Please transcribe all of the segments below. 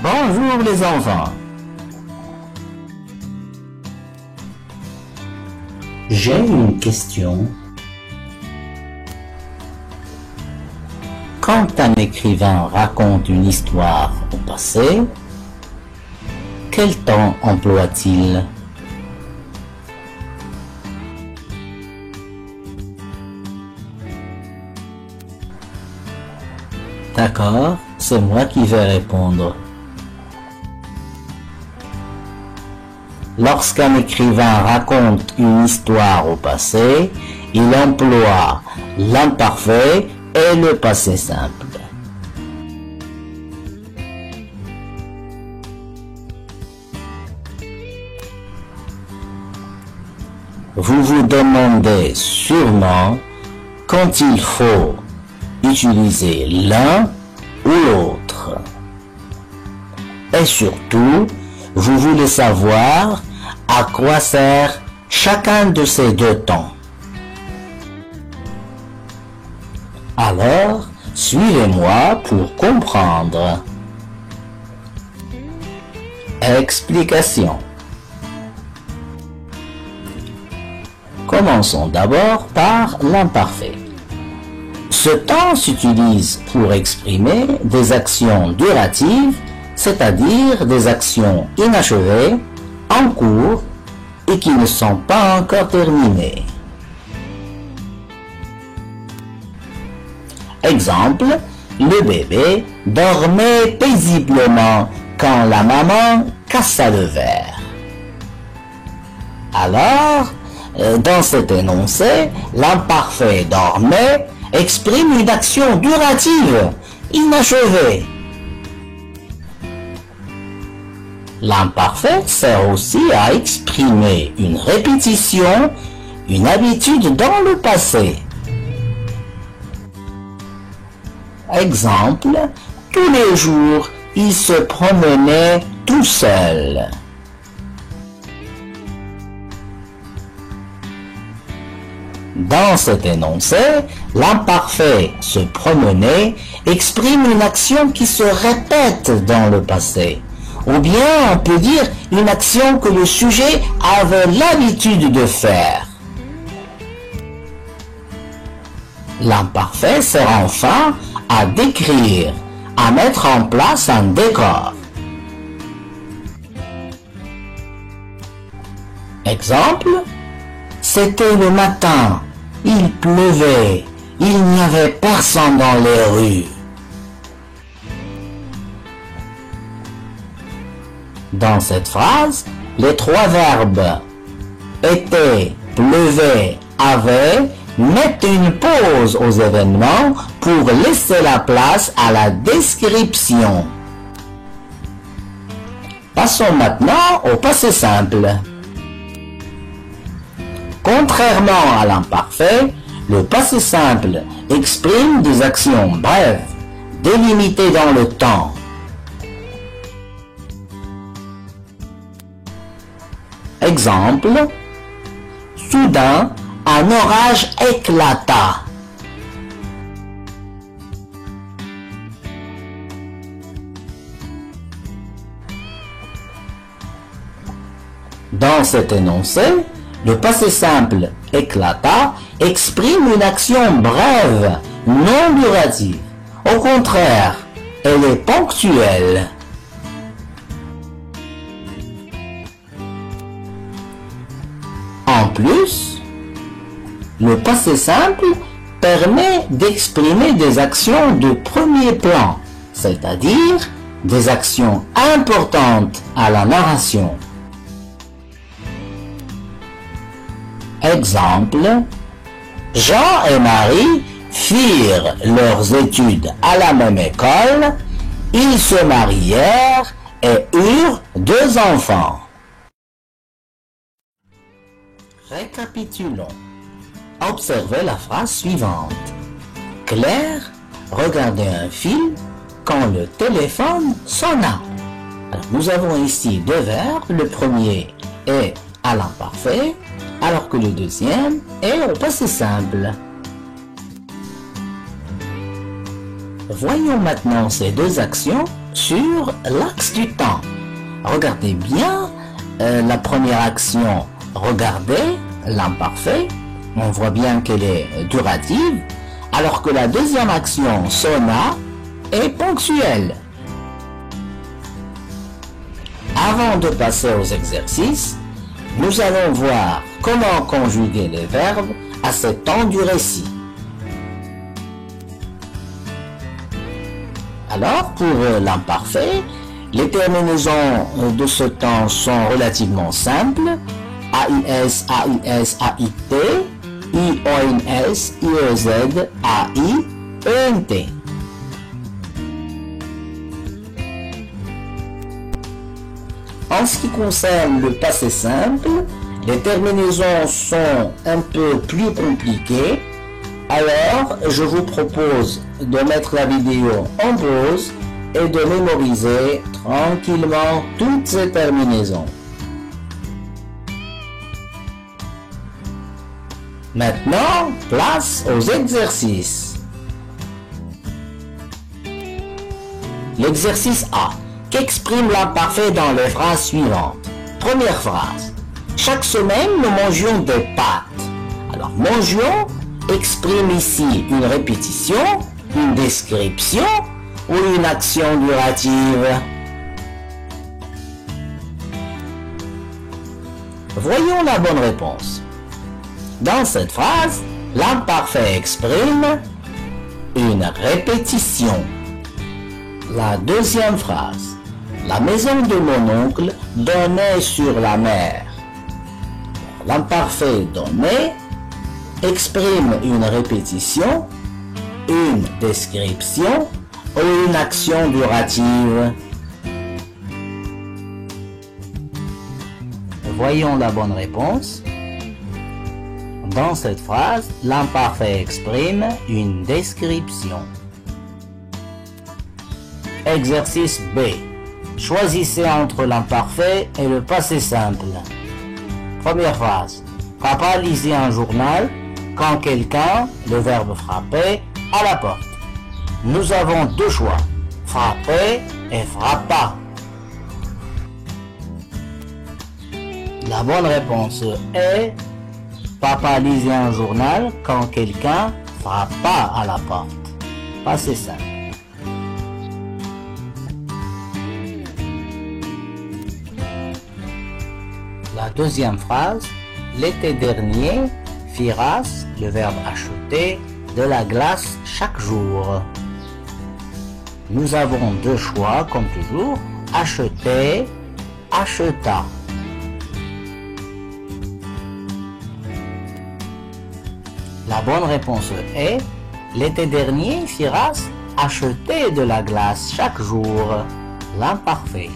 Bonjour les enfants. J'ai une question. Quand un écrivain raconte une histoire au passé, quel temps emploie-t-il? D'accord, c'est moi qui vais répondre. Lorsqu'un écrivain raconte une histoire au passé, il emploie l'imparfait et le passé simple. Vous vous demandez sûrement quand il faut utiliser l'un ou l'autre. Et surtout, vous voulez savoir à quoi sert chacun de ces deux temps. Alors, suivez-moi pour comprendre. Explication. Commençons d'abord par l'imparfait. Ce temps s'utilise pour exprimer des actions duratives, c'est-à-dire des actions inachevées, en cours et qui ne sont pas encore terminées. Exemple, le bébé dormait paisiblement quand la maman cassa le verre. Alors, dans cet énoncé, l'imparfait dormait exprime une action durative, inachevée. L'imparfait sert aussi à exprimer une répétition, une habitude dans le passé. Exemple, tous les jours, il se promenait tout seul. Dans cet énoncé, l'imparfait se promener exprime une action qui se répète dans le passé. Ou bien on peut dire une action que le sujet avait l'habitude de faire. L'imparfait sert enfin à décrire, à mettre en place un décor. Exemple, c'était le matin, il pleuvait, il n'y avait personne dans les rues. Dans cette phrase, les trois verbes était, pleuvait, avait mettent une pause aux événements pour laisser la place à la description. Passons maintenant au passé simple. Contrairement à l'imparfait, le passé simple exprime des actions brèves, délimitées dans le temps. Exemple, soudain, un orage éclata. Dans cet énoncé, le passé simple éclata exprime une action brève, non durative. Au contraire, elle est ponctuelle. En plus, le passé simple permet d'exprimer des actions de premier plan, c'est-à-dire des actions importantes à la narration. Exemple, Jean et Marie firent leurs études à la même école, ils se marièrent et eurent 2 enfants. Récapitulons. Observez la phrase suivante. Claire regardait un film quand le téléphone sonna. Alors, nous avons ici 2 verbes. Le premier est à l'imparfait, alors que le deuxième est au passé simple. Voyons maintenant ces 2 actions sur l'axe du temps. Regardez bien la première action, regardez, l'imparfait. On voit bien qu'elle est durative, alors que la deuxième action, sonna, est ponctuelle. Avant de passer aux exercices, nous allons voir comment conjuguer les verbes à ce temps du récit. Alors, pour l'imparfait, les terminaisons de ce temps sont relativement simples. AIS, AIS, AIT, IONS, IEZ, AI, ENT. En ce qui concerne le passé simple, les terminaisons sont un peu plus compliquées. Alors, je vous propose de mettre la vidéo en pause et de mémoriser tranquillement toutes ces terminaisons. Maintenant, place aux exercices. L'exercice A. Qu'exprime l'imparfait dans les phrases suivantes? Première phrase. Chaque semaine, nous mangions des pâtes. Alors, mangions exprime ici une répétition, une description ou une action durative. Voyons la bonne réponse. Dans cette phrase, l'imparfait exprime une répétition. La deuxième phrase. La maison de mon oncle donnait sur la mer. L'imparfait donnait exprime une répétition, une description ou une action durative. Voyons la bonne réponse. Dans cette phrase, l'imparfait exprime une description. Exercice B. Choisissez entre l'imparfait et le passé simple. Première phrase. Papa lisait un journal quand quelqu'un, le verbe frapper, à la porte. Nous avons deux choix, frapper et frappa. La bonne réponse est papa lisait un journal quand quelqu'un frappa à la porte. Passé simple. La deuxième phrase, l'été dernier, Firas, le verbe acheter, de la glace chaque jour. Nous avons deux choix, comme toujours, acheter, acheta. La bonne réponse est, l'été dernier, Firas achetait de la glace chaque jour. L'imparfait.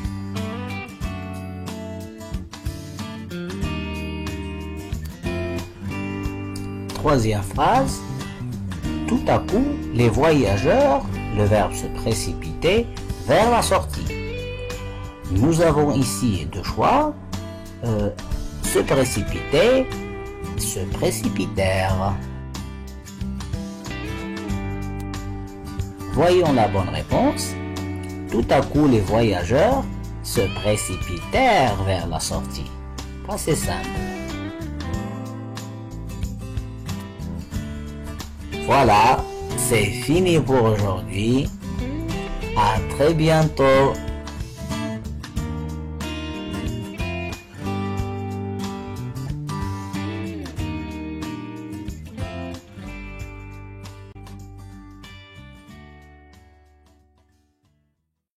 Troisième phrase, tout à coup, les voyageurs, le verbe se précipiter, vers la sortie. Nous avons ici deux choix, se précipiter, se précipitèrent. Voyons la bonne réponse. Tout à coup, les voyageurs se précipitèrent vers la sortie. Passé simple. Voilà, c'est fini pour aujourd'hui. À très bientôt.